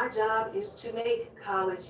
My job is to make college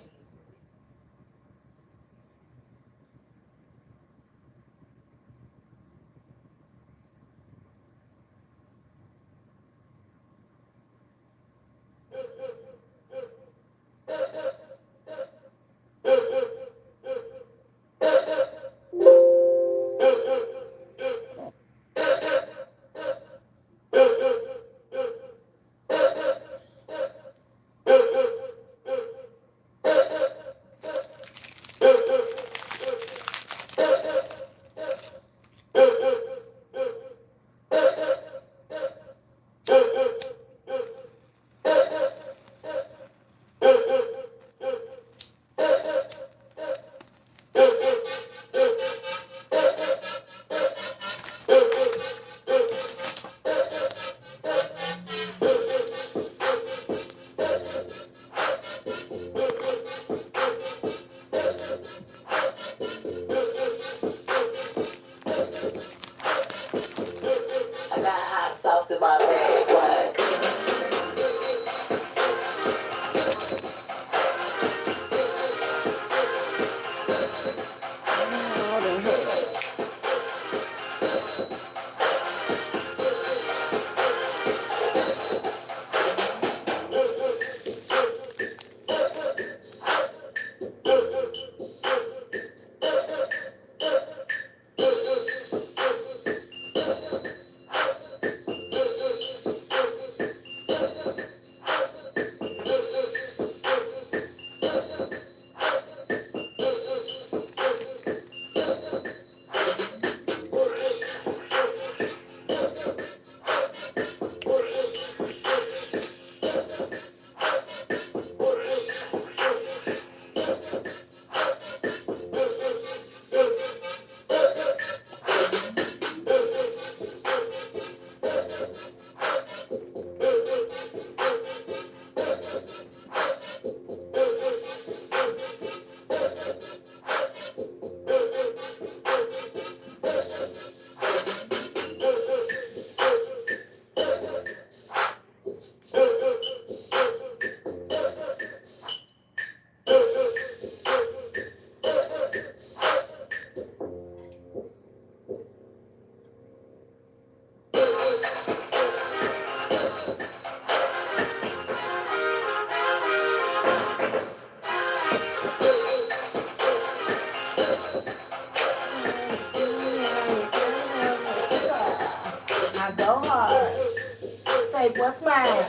What's mine?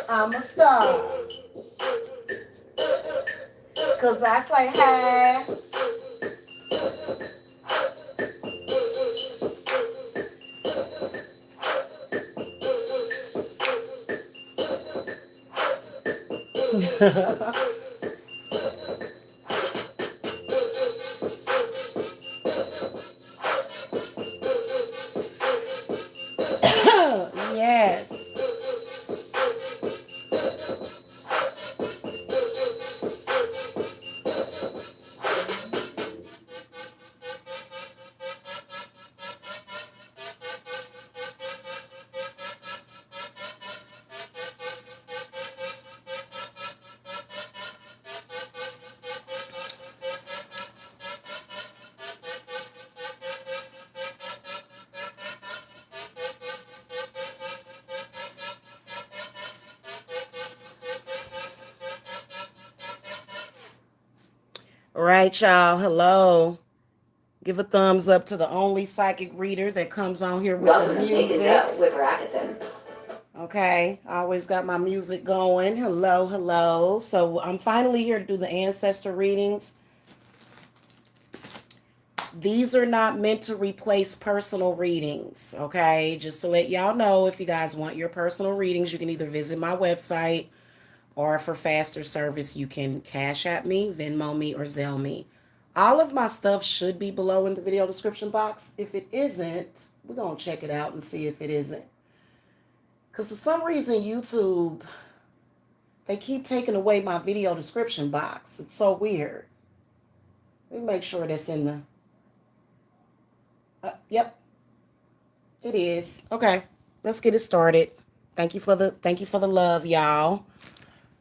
I'm a star. Cause I say hey. Yes. All right, y'all. Hello. Give a thumbs up to the only psychic reader that comes on here with the music. With Rakuten. Okay, I always got my music going. Hello, hello. So I'm finally here to do the ancestor readings. These are not meant to replace personal readings, okay? Just to let y'all know, if you guys want your personal readings, you can either visit my website, or for faster service, you can Cash App me, Venmo me, or Zelle me. All of my stuff should be below in the video description box. If it isn't, we're going to check it out and see if it isn't. Because for some reason, YouTube, they keep taking away my video description box. It's so weird. Let me make sure that's in the... yep, it is. Okay, let's get it started. Thank you for the love, y'all.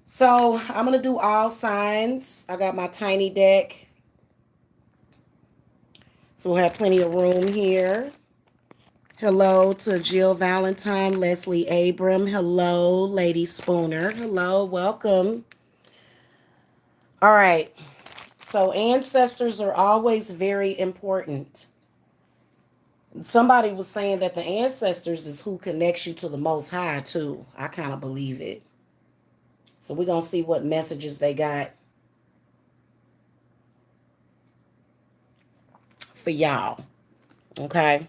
So I'm going to do all signs. I got my tiny deck. So we'll have plenty of room here. Hello to Jill Valentine, Leslie Abram. Hello, Lady Spooner. Hello, welcome. All right. So ancestors are always very important. Somebody was saying that the ancestors is who connects you to the Most High, too. I kind of believe it. So we're going to see what messages they got for y'all. Okay.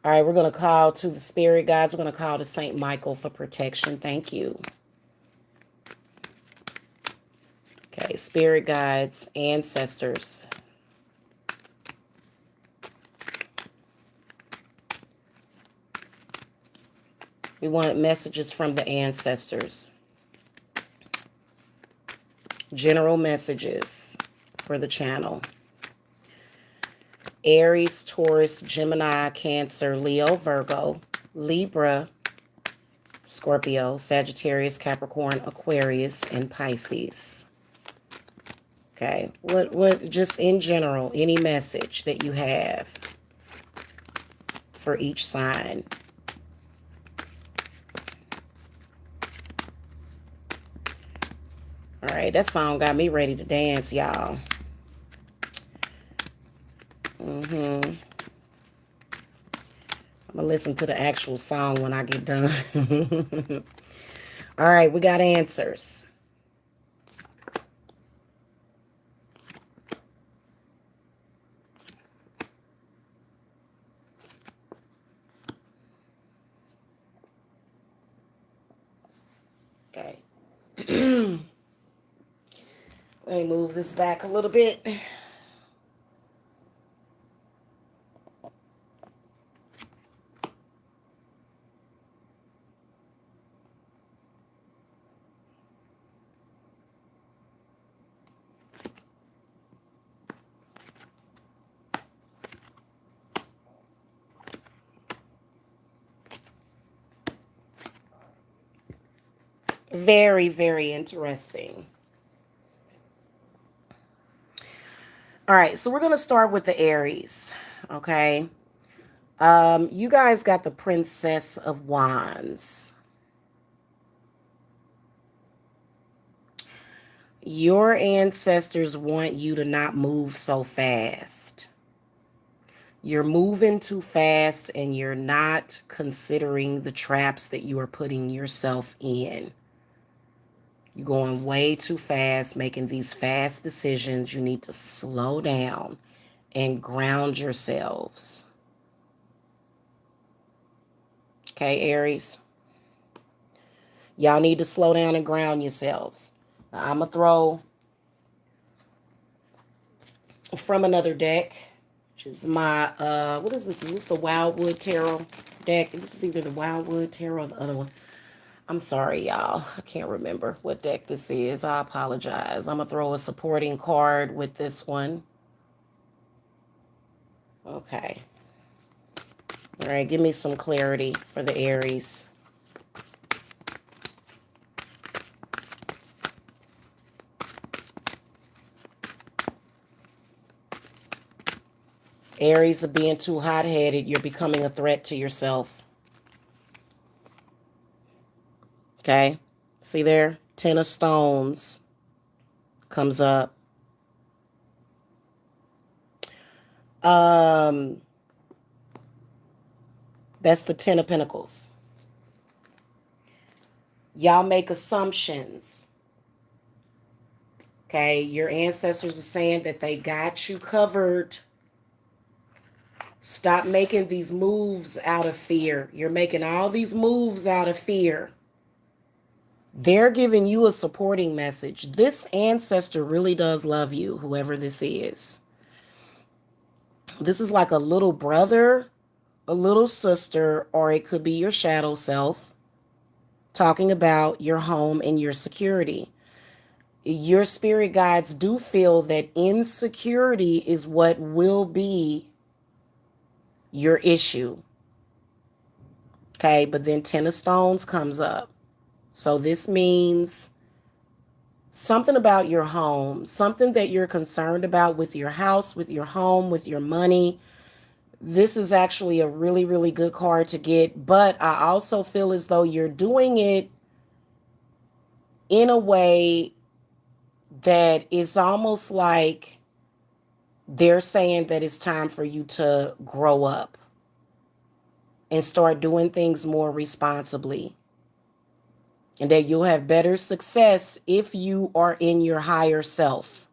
All right. We're going to call to the spirit guides. We're going to call to Saint Michael for protection. Thank you. Okay. Spirit guides, ancestors. We want messages from the ancestors. General messages for the channel. Aries, Taurus, Gemini, Cancer, Leo, Virgo, Libra, Scorpio, Sagittarius, Capricorn, Aquarius, and Pisces. Okay. What just in general, any message that you have for each sign. All right, that song got me ready to dance, y'all. I'm going to listen to the actual song when I get done. All right, we got answers. Okay. Let me move this back a little bit. Very, very interesting. All right, so we're going to start with the Aries, okay? You guys got the Princess of Wands. Your ancestors want you to not move so fast. You're moving too fast and you're not considering the traps that you are putting yourself in. You're going way too fast, making these fast decisions. You need to slow down and ground yourselves. Okay, Aries? Y'all need to slow down and ground yourselves. Now, I'm going to throw from another deck, which is my, what is this? Is this the Wildwood Tarot deck? This is either the Wildwood Tarot or the other one. I'm sorry, y'all. I can't remember what deck this is. I apologize. I'm going to throw a supporting card with this one. Okay. All right, give me some clarity for the Aries. Aries are being too hot-headed. You're becoming a threat to yourself. Okay? See there? 10 of Stones comes up. That's the 10 of Pentacles. Y'all make assumptions. Okay? Your ancestors are saying that they got you covered. Stop making these moves out of fear. You're making all these moves out of fear. They're giving you a supporting message. This ancestor really does love you, whoever this is. This is like a little brother, a little sister, or it could be your shadow self talking about your home and your security. Your spirit guides do feel that insecurity is what will be your issue. Okay, but then 10 of Stones comes up. So this means something about your home, something that you're concerned about with your house, with your home, with your money. This is actually a really, really good card to get. But I also feel as though you're doing it in a way that is almost like they're saying that it's time for you to grow up and start doing things more responsibly, and that you'll have better success if you are in your higher self.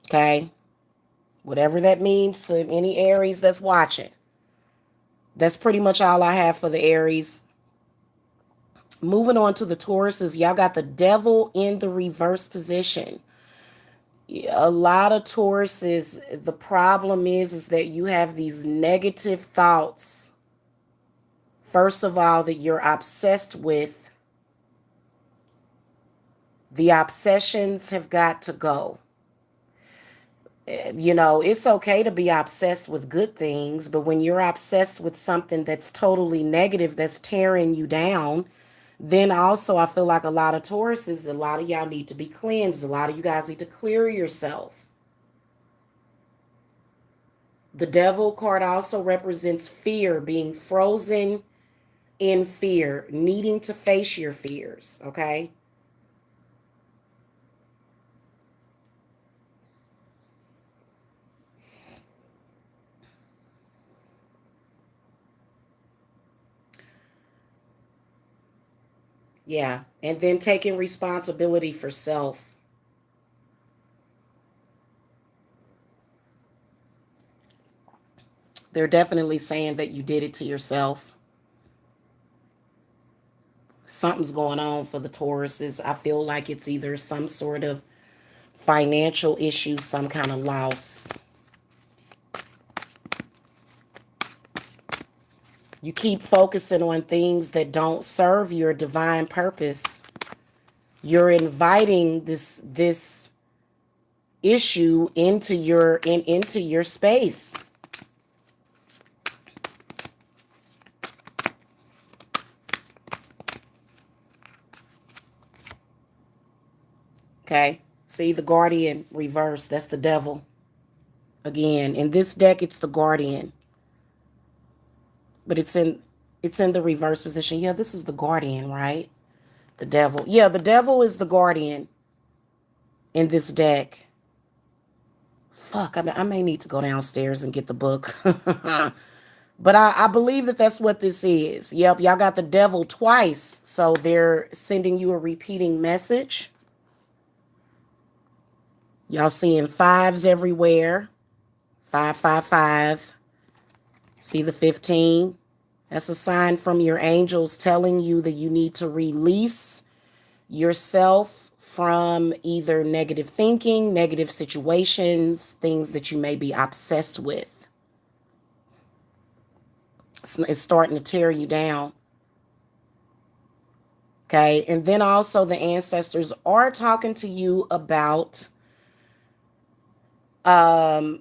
Okay? Whatever that means to any Aries that's watching. That's pretty much all I have for the Aries. Moving on to the Tauruses, y'all got the devil in the reverse position. A lot of Tauruses, the problem is that you have these negative thoughts. First of all, that you're obsessed with. The obsessions have got to go. You know, it's okay to be obsessed with good things, but when you're obsessed with something that's totally negative, that's tearing you down, then also I feel like a lot of Tauruses, a lot of y'all need to be cleansed. A lot of you guys need to clear yourself. The devil card also represents fear, being frozen in fear, needing to face your fears, okay? Yeah, and then taking responsibility for self. They're definitely saying that you did it to yourself. Something's going on for the Tauruses. I feel like it's either some sort of financial issue, some kind of loss. You keep focusing on things that don't serve your divine purpose. You're inviting this issue into your space. Okay? See the Guardian reverse, that's the devil. Again, in this deck it's the Guardian. But it's in the reverse position. Yeah, this is the Guardian, right? The devil. Yeah, the devil is the Guardian in this deck. Fuck, I may need to go downstairs and get the book. But I believe that that's what this is. Yep, y'all got the devil twice. So they're sending you a repeating message. Y'all seeing fives everywhere. 555. See the 15? That's a sign from your angels telling you that you need to release yourself from either negative thinking, negative situations, things that you may be obsessed with. It's starting to tear you down. Okay. And then also the ancestors are talking to you about a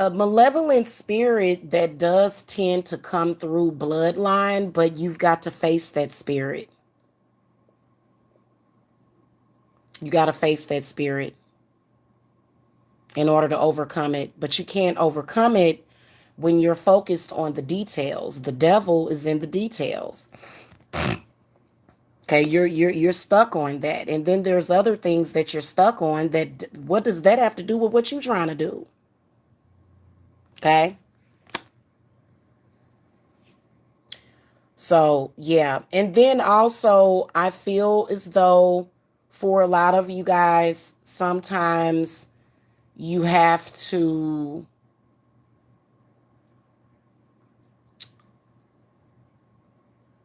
malevolent spirit that does tend to come through bloodline, but you've got to face that spirit. You got to face that spirit in order to overcome it. But you can't overcome it when you're focused on the details. The devil is in the details. Okay, you're stuck on that. And then there's other things that you're stuck on that, what does that have to do with what you're trying to do? Okay. So, yeah. And then also, I feel as though for a lot of you guys, sometimes you have to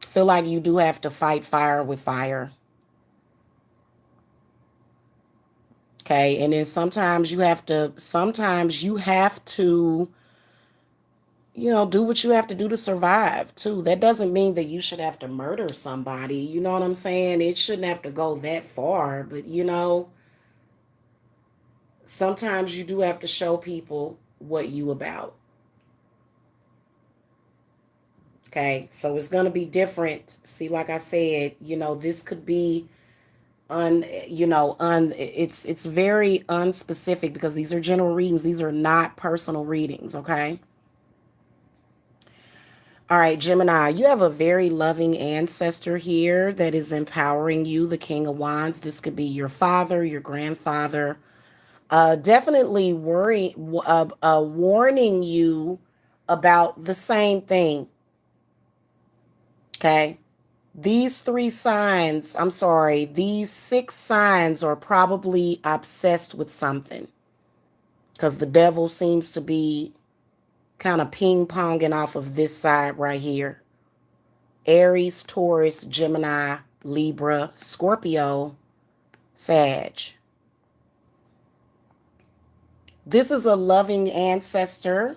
feel like you do have to fight fire with fire. Okay. And then sometimes you have to, do what you have to do to survive too. That doesn't mean that you should have to murder somebody. You know what I'm saying? It shouldn't have to go that far, but sometimes you do have to show people what you about. Okay, so it's going to be different. See, like I said, this could be it's very unspecific because these are general readings. These are not personal readings, okay? All right, Gemini, you have a very loving ancestor here that is empowering you, the King of Wands. This could be your father, your grandfather. Definitely warning you about the same thing. Okay. These 6 signs are probably obsessed with something because the devil seems to be kind of ping-ponging off of this side right here. Aries, Taurus, Gemini, Libra, Scorpio, Sag. This is a loving ancestor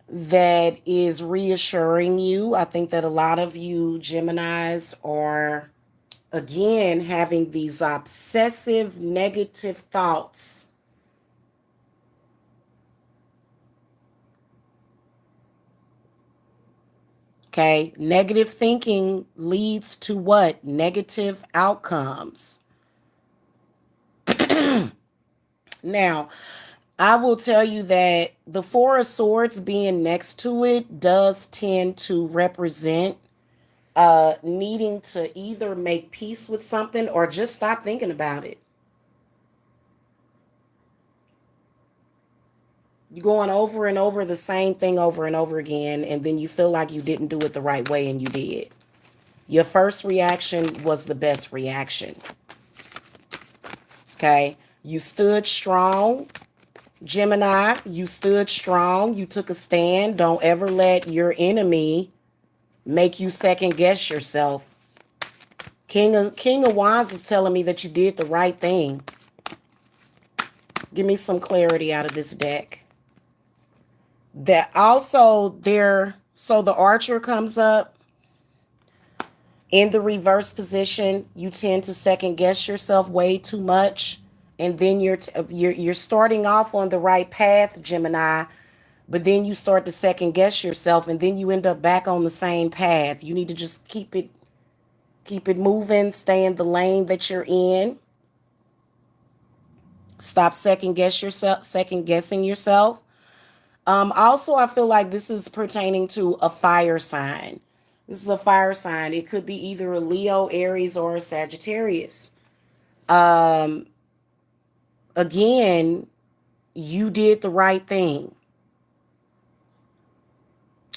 that is reassuring you. I think that a lot of you Geminis are, again, having these obsessive negative thoughts. Okay, negative thinking leads to what? Negative outcomes. Now, I will tell you that the 4 of Swords being next to it does tend to represent needing to either make peace with something or just stop thinking about it. You're going over and over the same thing over and over again, and then you feel like you didn't do it the right way, and you did. Your first reaction was the best reaction. Okay? You stood strong. Gemini, you stood strong. You took a stand. Don't ever let your enemy make you second guess yourself. King of Wands is telling me that you did the right thing. Give me some clarity out of this deck. That also there, so the Archer comes up in the reverse position. You tend to second guess yourself way too much, and then you're starting off on the right path, Gemini, but then you start to second guess yourself, and then you end up back on the same path. You need to just keep it moving, stay in the lane that you're in. Stop second guessing yourself. Also, I feel like this is pertaining to a fire sign. This is a fire sign. It could be either a Leo, Aries, or a Sagittarius. Again, you did the right thing,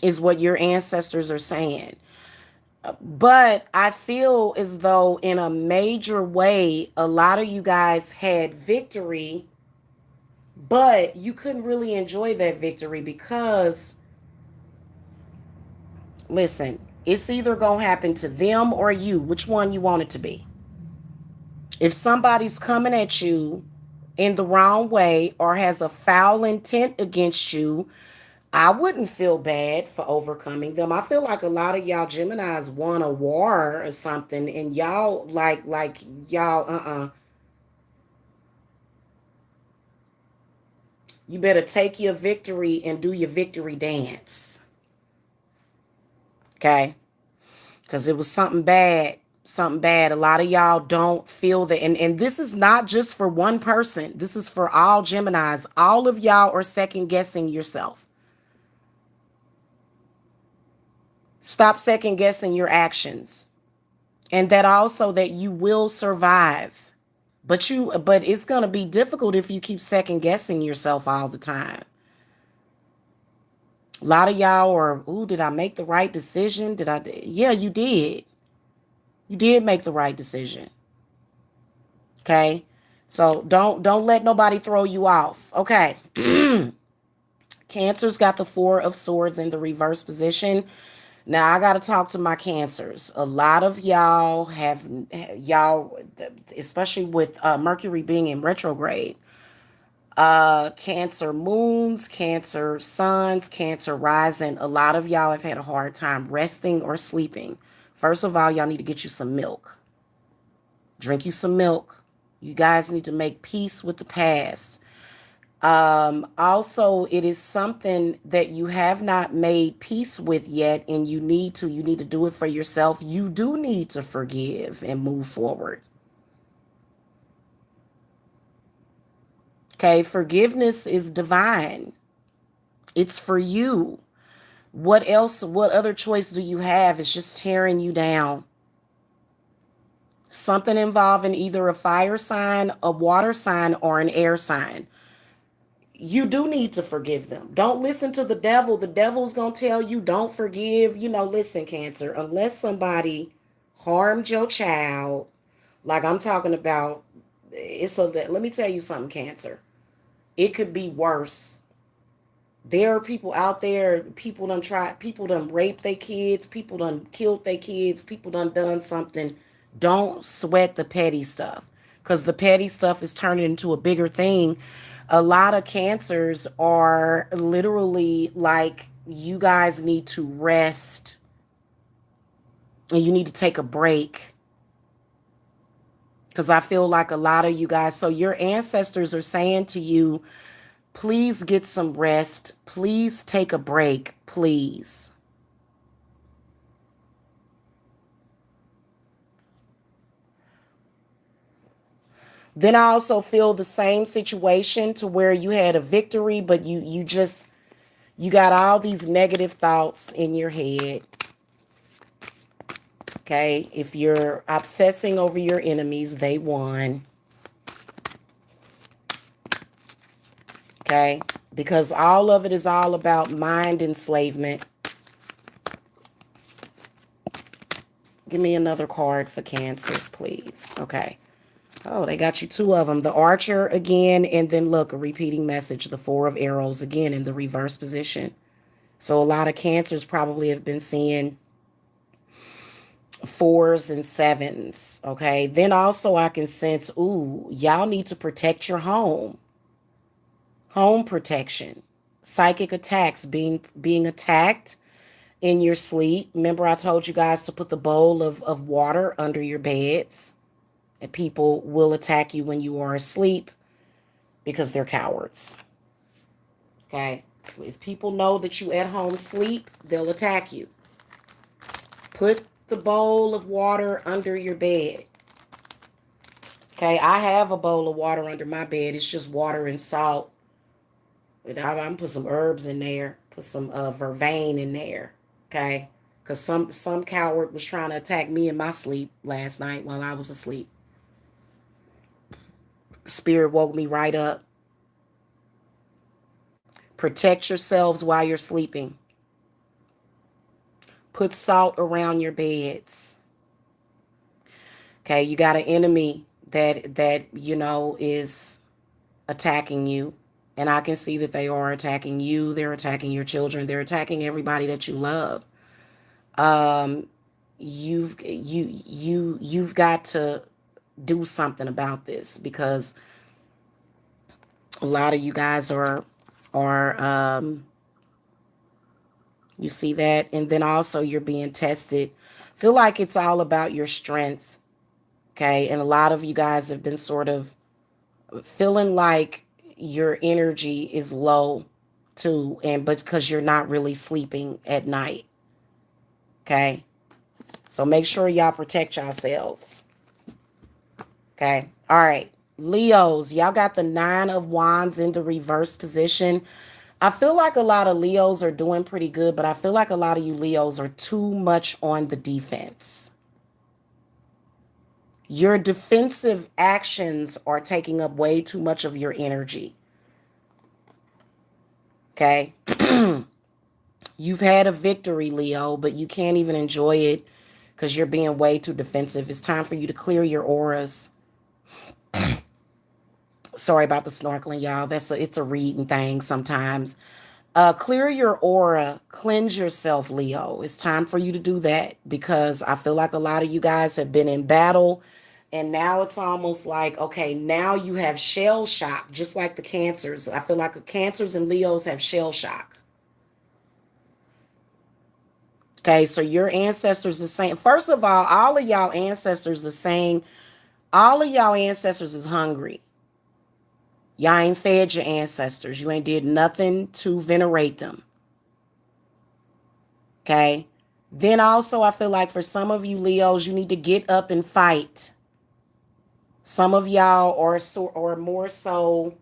is what your ancestors are saying. But I feel as though in a major way, a lot of you guys had victory, but you couldn't really enjoy that victory because, listen, it's either going to happen to them or you. Which one you want it to be? If somebody's coming at you in the wrong way or has a foul intent against you, I wouldn't feel bad for overcoming them. I feel like a lot of y'all Geminis won a war or something, and y'all like y'all you better take your victory and do your victory dance. Okay? Because it was something bad. Something bad. A lot of y'all don't feel that. And this is not just for one person. This is for all Geminis. All of y'all are second guessing yourself. Stop second guessing your actions. And that also that you will survive. But it's going to be difficult if you keep second guessing yourself all the time. A lot of y'all are, ooh, did I make the right decision? Yeah, you did. You did make the right decision. Okay? So don't let nobody throw you off. Okay. Cancer's got the 4 of Swords in the reverse position. Now, I got to talk to my Cancers. A lot of y'all especially with Mercury being in retrograde, Cancer moons, Cancer suns, Cancer rising, a lot of y'all have had a hard time resting or sleeping. First of all, y'all need to get you some milk. Drink you some milk. You guys need to make peace with the past. Also, it is something that you have not made peace with yet, and you need to do it for yourself. You do need to forgive and move forward. Okay, forgiveness is divine. It's for you. What else, what other choice do you have? It's just tearing you down. Something involving either a fire sign, a water sign, or an air sign. You do need to forgive them. Don't listen to the devil. The devil's going to tell you don't forgive. Listen, Cancer, unless somebody harmed your child, like I'm talking about, let me tell you something, Cancer. It could be worse. There are people out there, people done raped their kids, people done killed their kids, people done something. Don't sweat the petty stuff, because the petty stuff is turning into a bigger thing. A lot of Cancers are literally like, you guys need to rest and you need to take a break. Because I feel like a lot of you guys, so your ancestors are saying to you, please get some rest. Please take a break, please. Then I also feel the same situation to where you had a victory, but you got all these negative thoughts in your head. Okay, if you're obsessing over your enemies, they won. Okay, because all of it is all about mind enslavement. Give me another card for Cancers, please. Okay. Oh, they got you two of them. The Archer again, and then look, a repeating message, the Four of Arrows again in the reverse position. So a lot of Cancers probably have been seeing 4s and 7s. Okay. Then also I can sense, y'all need to protect your home. Home protection. Psychic attacks, being attacked in your sleep. Remember I told you guys to put the bowl of water under your beds. And people will attack you when you are asleep because they're cowards. Okay? If people know that you at home sleep, they'll attack you. Put the bowl of water under your bed. Okay? I have a bowl of water under my bed. It's just water and salt. I'm going to put some herbs in there. Put some vervain in there. Okay? Because some coward was trying to attack me in my sleep last night while I was asleep. Spirit woke me right up. Protect yourselves while you're sleeping. Put salt around your beds. Okay, you got an enemy that is attacking you. And I can see that they are attacking you. They're attacking your children. They're attacking everybody that you love. You've got to do something about this, because a lot of you guys are you see that. And then also you're being tested. Feel like it's all about your strength. Okay. And a lot of you guys have been sort of feeling like your energy is low too, but because you're not really sleeping at night. Okay. So make sure y'all protect yourselves. Okay. All right. Leos, y'all got the 9 of Wands in the reverse position. I feel like a lot of Leos are doing pretty good, but I feel like a lot of you Leos are too much on the defense. Your defensive actions are taking up way too much of your energy. Okay. You've had a victory, Leo, but you can't even enjoy it because you're being way too defensive. It's time for you to clear your auras. Sorry about the snorkeling, y'all. It's a reading thing sometimes. Clear your aura, cleanse yourself, Leo. It's time for you to do that, because I feel like a lot of you guys have been in battle, and now it's almost like, okay, now you have shell shock, just like the Cancers. I feel like the Cancers and Leos have shell shock. Okay, so your ancestors are saying, first of all of y'all ancestors are saying, all of y'all ancestors is hungry. Y'all ain't fed your ancestors. You ain't did nothing to venerate them. Okay. Then also, I feel like for some of you Leos, you need to get up and fight. Some of y'all are more so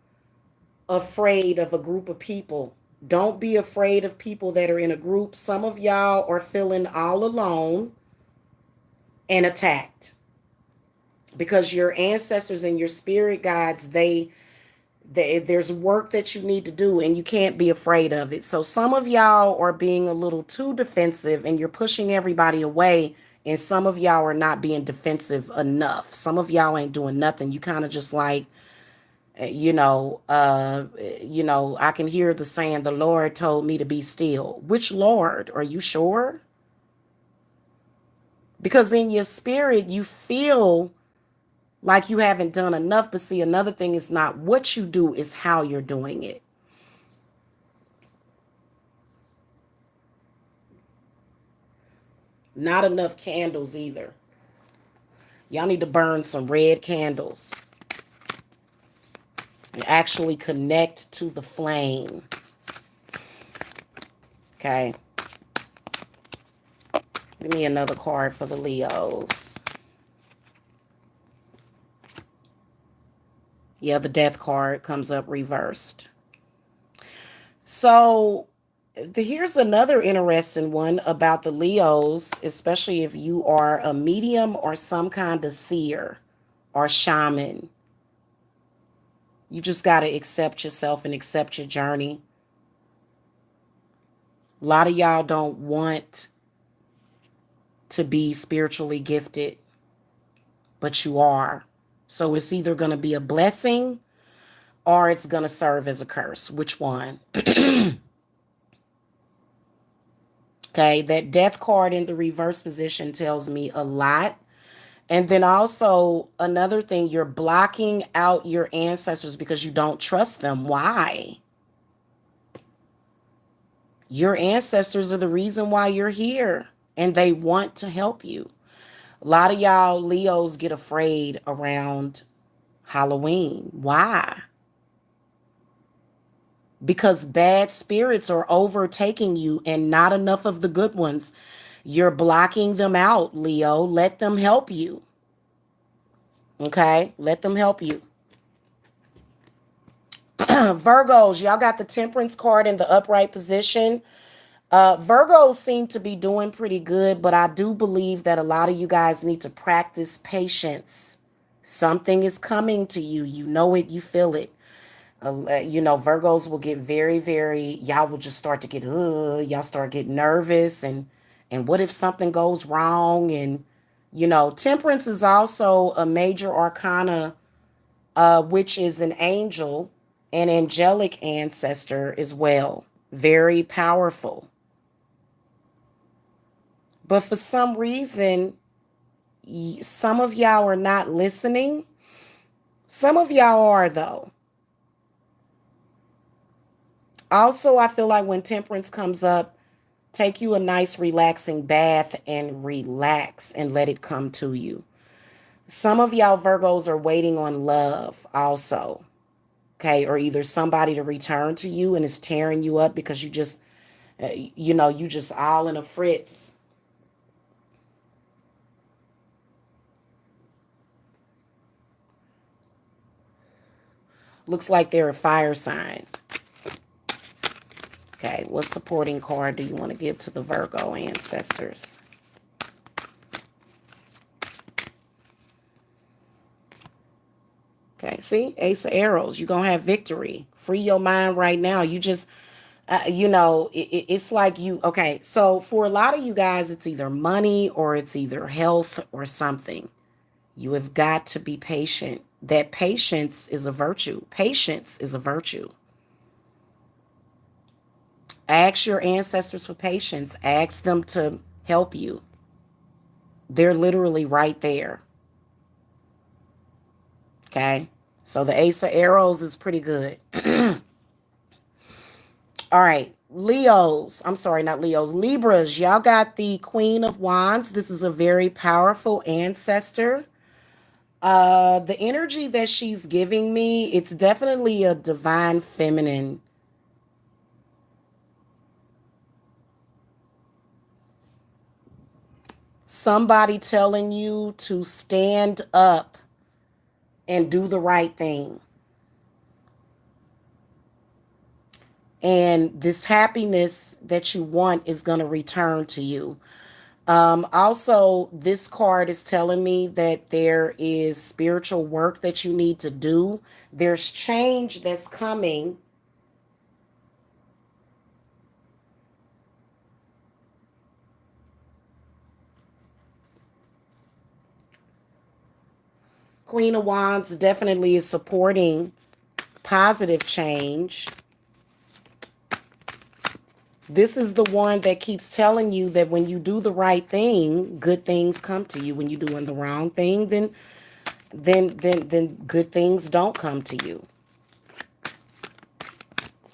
afraid of a group of people. Don't be afraid of people that are in a group. Some of y'all are feeling all alone and attacked because your ancestors and your spirit guides, there's work that you need to do and you can't be afraid of it. So some of y'all are being a little too defensive and you're pushing everybody away, and some of y'all are not being defensive enough. Some of y'all ain't doing nothing. You kind of just like, I can hear the saying, the Lord told me to be still. Which Lord? Are you sure? Because in your spirit, you feel like you haven't done enough. But see, another thing is not what you do, is how you're doing it. Not enough candles either. Y'all need to burn some red candles and actually connect to the flame. Okay. Give me another card for the Leos. Yeah, the death card comes up reversed. So here's another interesting one about the Leos, especially if you are a medium or some kind of seer or shaman. You just got to accept yourself and accept your journey. A lot of y'all don't want to be spiritually gifted, but you are. So it's either going to be a blessing or it's going to serve as a curse. Which one? Okay, that death card in the reverse position tells me a lot. And then also another thing, you're blocking out your ancestors because you don't trust them. Why? Your ancestors are the reason why you're here, and they want to help you. A lot of y'all Leos get afraid around Halloween. Why? Because bad spirits are overtaking you and not enough of the good ones. You're blocking them out, Leo. Let them help you. Okay? Let them help you. Virgos, y'all got the Temperance card in the upright position. Virgos seem to be doing pretty good, but I do believe that a lot of you guys need to practice patience. Something is coming to you. You know it. You feel it. Virgos will get very, very, y'all will just start to get, y'all start getting nervous. And what if something goes wrong? And, Temperance is also a major arcana, which is an angel, an angelic ancestor as well. Very powerful. But for some reason, some of y'all are not listening. Some of y'all are, though. Also, I feel like when Temperance comes up, take you a nice relaxing bath and relax and let it come to you. Some of y'all Virgos are waiting on love also. Okay, or either somebody to return to you and is tearing you up because you just, you just all in a fritz. Looks like they're a fire sign. Okay, what supporting card do you want to give to the Virgo ancestors? Okay, see? Ace of Arrows. You're going to have victory. Free your mind right now. You just, it's like you, okay, so for a lot of you guys, it's either money or it's either health or something. You have got to be patient. That patience is a virtue. Patience is a virtue. Ask your ancestors for patience. Ask them to help you. They're literally right there. Okay? So the Ace of Arrows is pretty good. All right. Leos. I'm sorry, not Leos. Libras. Y'all got the Queen of Wands. This is a very powerful ancestor. The energy that she's giving me, it's definitely a divine feminine. Somebody telling you to stand up and do the right thing. And this happiness that you want is going to return to you. Also, this card is telling me that there is spiritual work that you need to do. There's change that's coming. Queen of Wands definitely is supporting positive change. This is the one that keeps telling you that when you do the right thing, good things come to you. When you're doing the wrong thing, then good things don't come to you.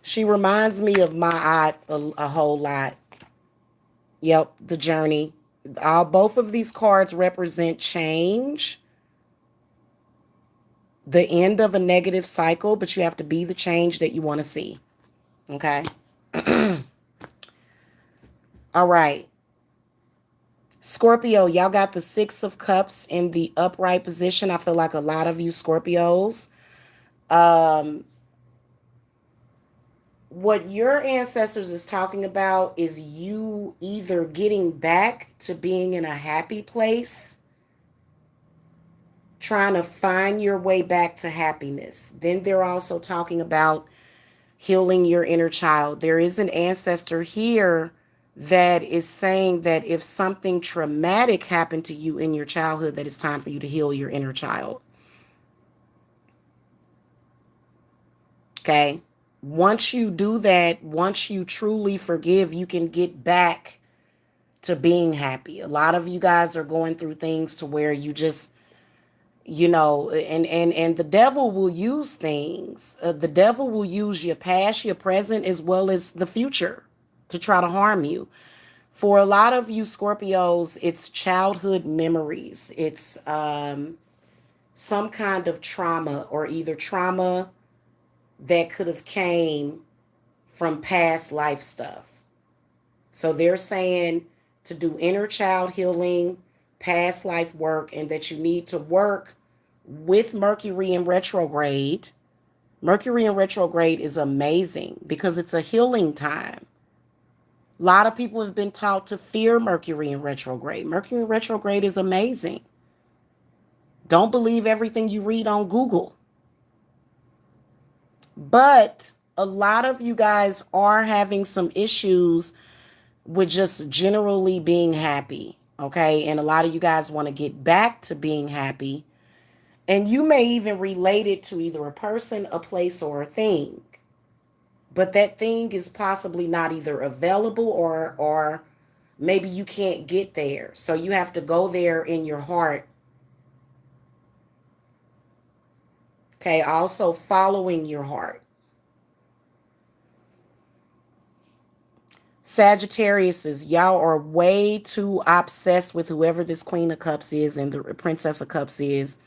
She reminds me of my aunt a whole lot. Yep, the journey. Both of these cards represent change, the end of a negative cycle, but you have to be the change that you want to see. Okay. All right. Scorpio, y'all got the Six of Cups in the upright position. I feel like a lot of you Scorpios. What your ancestors is talking about is you either getting back to being in a happy place, trying to find your way back to happiness. Then they're also talking about healing your inner child. There is an ancestor here that is saying that if something traumatic happened to you in your childhood, that it's time for you to heal your inner child. Okay. Once you do that, once you truly forgive, you can get back to being happy. A lot of you guys are going through things to where you just, and the devil will use things. The devil will use your past, your present, as well as the future to try to harm you. For a lot of you Scorpios, it's childhood memories. It's some kind of trauma, or either trauma that could have came from past life stuff. So they're saying to do inner child healing, past life work, and that you need to work with Mercury in retrograde. Mercury in retrograde is amazing because it's a healing time. A lot of people have been taught to fear Mercury in retrograde. Mercury in retrograde is amazing. Don't believe everything you read on Google. But a lot of you guys are having some issues with just generally being happy, okay? And a lot of you guys want to get back to being happy. And you may even relate it to either a person, a place, or a thing. But that thing is possibly not either available or maybe you can't get there. So you have to go there in your heart. Okay, also following your heart. Sagittarius, y'all are way too obsessed with whoever this Queen of Cups is and the Princess of Cups is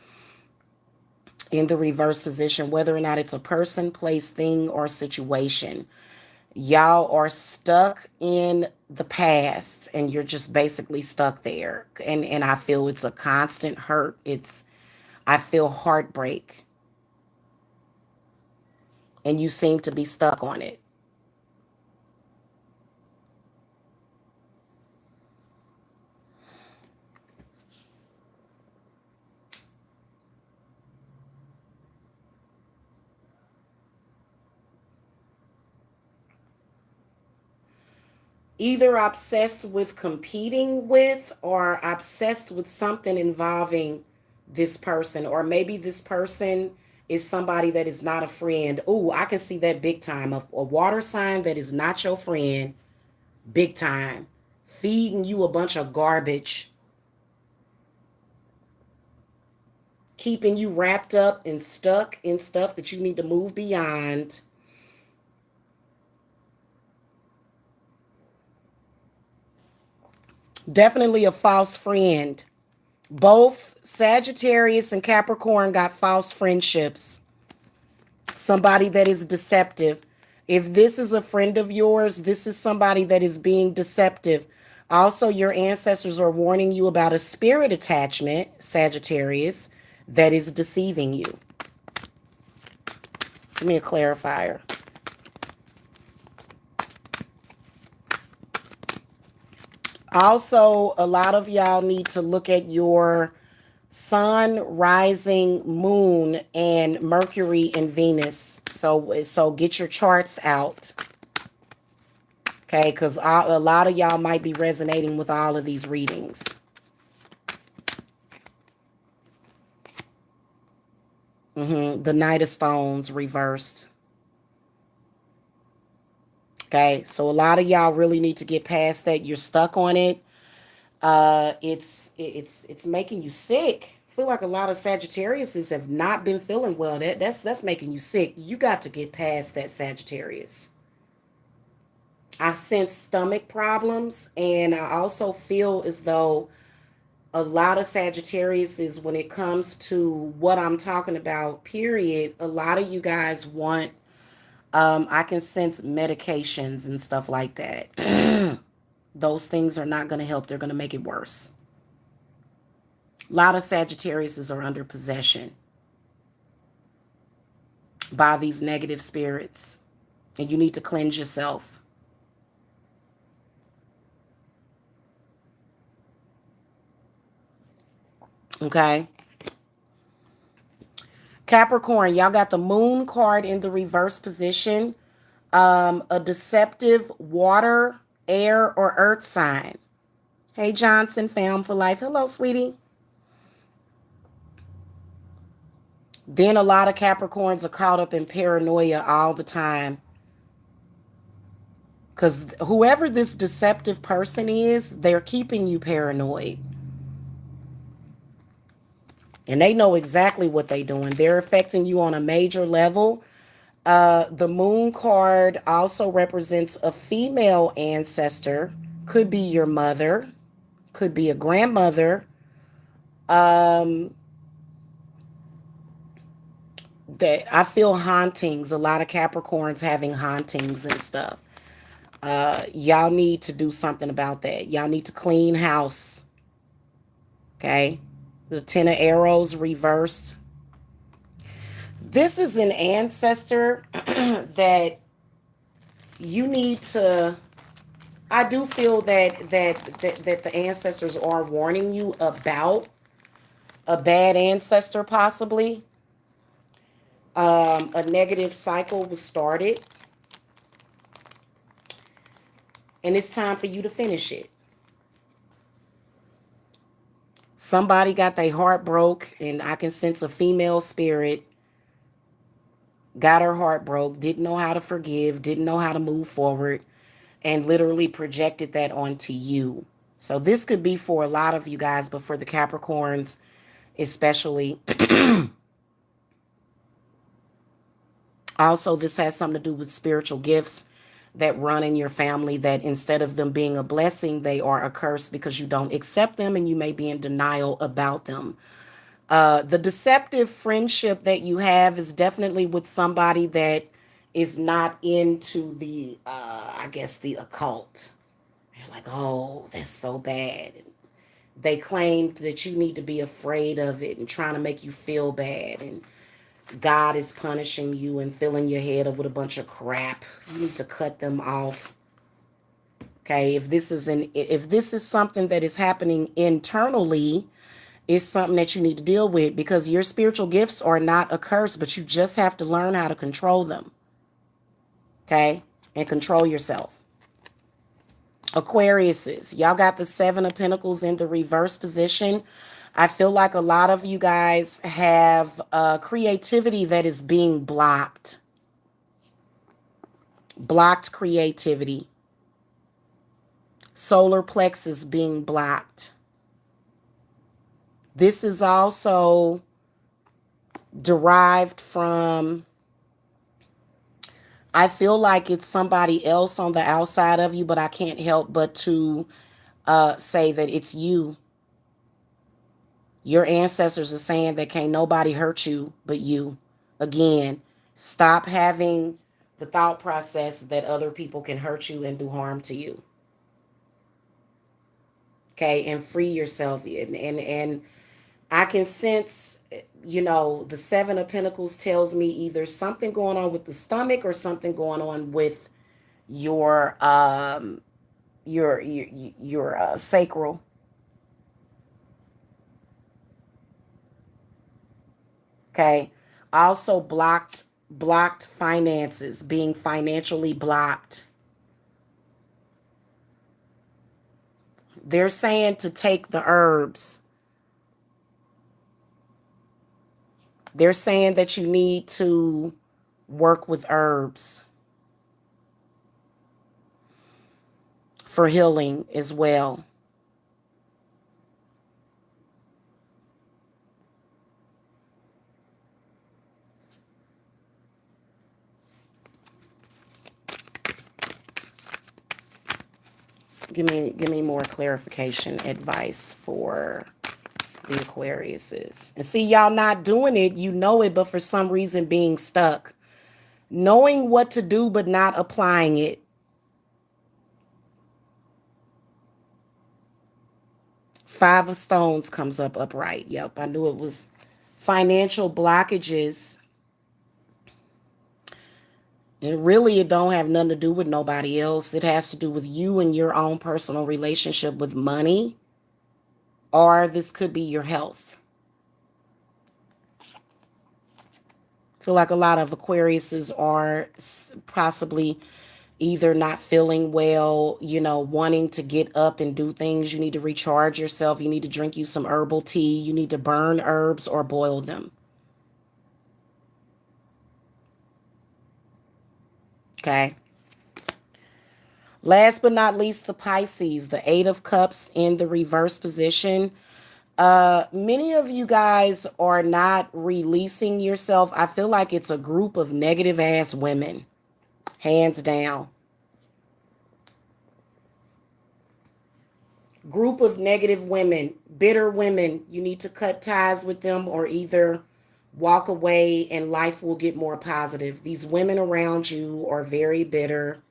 in the reverse position, whether or not it's a person, place, thing, or situation. Y'all are stuck in the past and you're just basically stuck there. And I feel it's a constant hurt. I feel heartbreak. And you seem to be stuck on it. Either obsessed with competing with or obsessed with something involving this person, or maybe this person is somebody that is not a friend. Oh, I can see that big time. A water sign that is not your friend, big time, feeding you a bunch of garbage, keeping you wrapped up and stuck in stuff that you need to move beyond. Definitely a false friend. Both Sagittarius and Capricorn got false friendships. Somebody that is deceptive. If this is a friend of yours, this is somebody that is being deceptive. Also, your ancestors are warning you about a spirit attachment, Sagittarius, that is deceiving you. Give me a clarifier. Also, a lot of y'all need to look at your sun, rising, moon, and Mercury and Venus. So get your charts out. Okay, because a lot of y'all might be resonating with all of these readings. The Knight of Stones reversed. Okay, so a lot of y'all really need to get past that. You're stuck on it. It's making you sick. I feel like a lot of Sagittariuses have not been feeling well. That's making you sick. You got to get past that, Sagittarius. I sense stomach problems, and I also feel as though a lot of Sagittarius is, when it comes to what I'm talking about, period, a lot of you guys want, I can sense medications and stuff like that. Those things are not going to help. They're going to make it worse. A lot of Sagittarius are under possession by these negative spirits, and you need to cleanse yourself. Okay. Capricorn, y'all got the moon card in the reverse position. A deceptive water, air, or earth sign. Hey, Johnson, fam for life. Hello, sweetie. Then a lot of Capricorns are caught up in paranoia all the time. Because whoever this deceptive person is, they're keeping you paranoid. And they know exactly what they're doing. They're affecting you on a major level. The moon card also represents a female ancestor. Could be your mother. Could be a grandmother. That I feel hauntings. A lot of Capricorns having hauntings and stuff. Y'all need to do something about that. Y'all need to clean house. Okay. The Ten of Arrows reversed. This is an ancestor that you need to. I do feel that the ancestors are warning you about a bad ancestor, possibly. A negative cycle was started, and it's time for you to finish it. Somebody got their heart broke, and I can sense a female spirit got her heart broke, didn't know how to forgive, didn't know how to move forward, and literally projected that onto you. So this could be for a lot of you guys, but for the Capricorns especially. Also, this has something to do with spiritual gifts that run in your family, that instead of them being a blessing, they are a curse because you don't accept them and you may be in denial about them. The deceptive friendship that you have is definitely with somebody that is not into the, I guess, the occult. They're like, oh, that's so bad. They claim that you need to be afraid of it and trying to make you feel bad. And God is punishing you and filling your head up with a bunch of crap. You need to cut them off. Okay, if this is something that is happening internally, it's something that you need to deal with, because your spiritual gifts are not a curse, but you just have to learn how to control them. Okay, and control yourself. Aquariuses, y'all got the Seven of Pentacles in the reverse position. I feel like a lot of you guys have creativity that is being blocked. Blocked creativity. Solar plexus being blocked. This is also derived from, I feel like it's somebody else on the outside of you, but I can't help but to say that it's you. Your ancestors are saying that can't nobody hurt you but you. Again, stop having the thought process that other people can hurt you and do harm to you. Okay, and free yourself. And I can sense, the Seven of Pentacles tells me either something going on with the stomach or something going on with your your sacral. Okay. Also blocked finances, being financially blocked. They're saying to take the herbs. They're saying that you need to work with herbs for healing as well. Give me more clarification advice for the Aquariuses. And see, y'all not doing it, you know it, but for some reason being stuck. Knowing what to do, but not applying it. Five of Stones comes up upright. Yep, I knew it was financial blockages. And really, it don't have nothing to do with nobody else. It has to do with you and your own personal relationship with money. Or this could be your health. I feel like a lot of Aquariuses are possibly either not feeling well, wanting to get up and do things. You need to recharge yourself. You need to drink you some herbal tea. You need to burn herbs or boil them. Okay. Last but not least, the Pisces, the Eight of Cups in the reverse position. Many of you guys are not releasing yourself. I feel like it's a group of negative ass women. Hands down. Group of negative women, bitter women. You need to cut ties with them or either walk away and life will get more positive. These women around you are very bitter.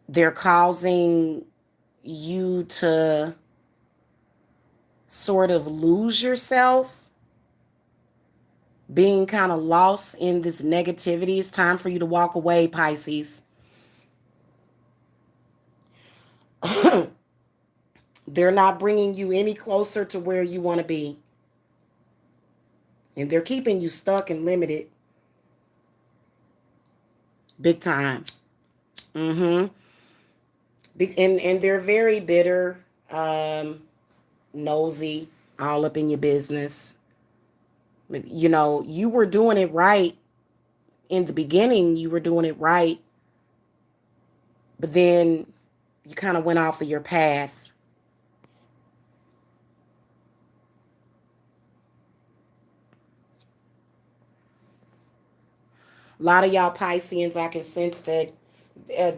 They're causing you to sort of lose yourself, being kind of lost in this negativity. It's time for you to walk away, Pisces. They're not bringing you any closer to where you want to be. And they're keeping you stuck and limited. Big time. And they're very bitter, nosy, all up in your business. You were doing it right. In the beginning, you were doing it right. But then you kind of went off of your path. A lot of y'all Pisceans, I can sense that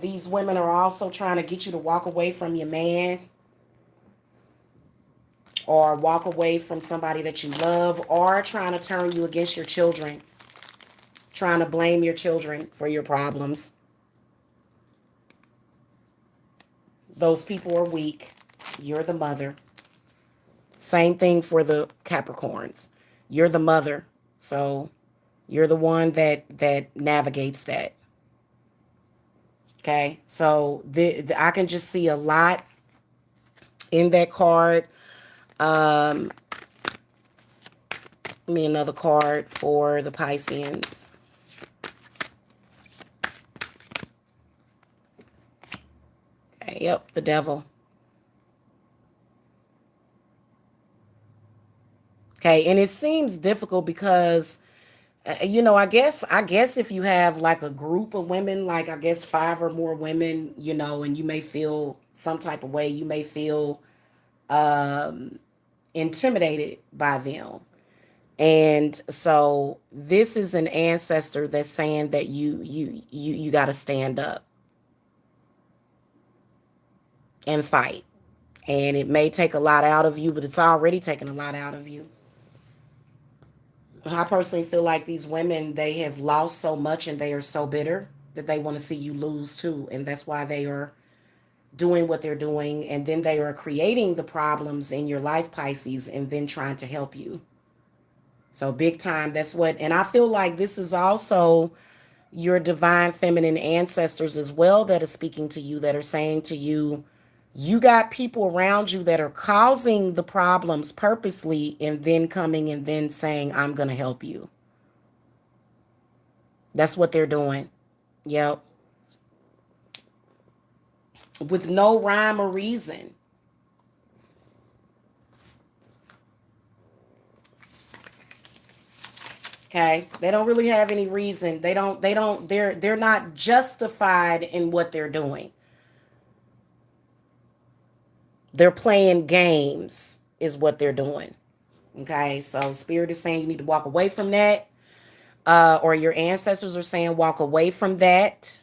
these women are also trying to get you to walk away from your man or walk away from somebody that you love, or trying to turn you against your children, trying to blame your children for your problems. Those people are weak. You're the mother. Same thing for the Capricorns. You're the mother. So you're the one that navigates that. Okay, so I can just see a lot in that card. Give me another card for the Pisceans. Okay, yep, the Devil. Okay, and it seems difficult because I guess if you have like a group of women, like I guess 5 or more women, and you may feel some type of way, you may feel intimidated by them. And so this is an ancestor that's saying that you got to stand up and fight. And it may take a lot out of you, but it's already taken a lot out of you. I personally feel like these women, they have lost so much and they are so bitter that they want to see you lose too. And that's why they are doing what they're doing. And then they are creating the problems in your life, Pisces, and then trying to help you. So big time, that's what, and I feel like this is also your divine feminine ancestors as well that are speaking to you, that are saying to you, you got people around you that are causing the problems purposely and then coming and then saying, I'm going to help you. That's what they're doing. Yep. With no rhyme or reason. Okay. They don't really have any reason. They're not justified in what they're doing. They're playing games is what they're doing. Okay. So Spirit is saying you need to walk away from that. Or your ancestors are saying walk away from that.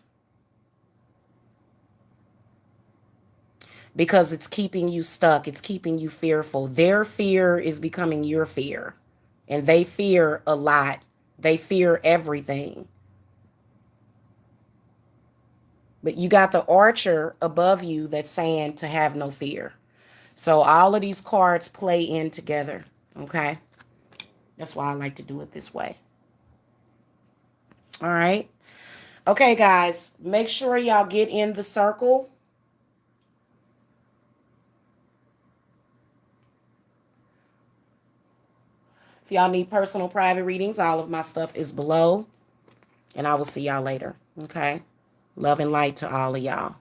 Because it's keeping you stuck. It's keeping you fearful. Their fear is becoming your fear. And they fear a lot. They fear everything. But you got the Archer above you that's saying to have no fear. So all of these cards play in together. Okay. That's why I like to do it this way. All right. Okay, guys. Make sure y'all get in the circle. If y'all need personal private readings, all of my stuff is below. And I will see y'all later. Okay. Love and light to all of y'all.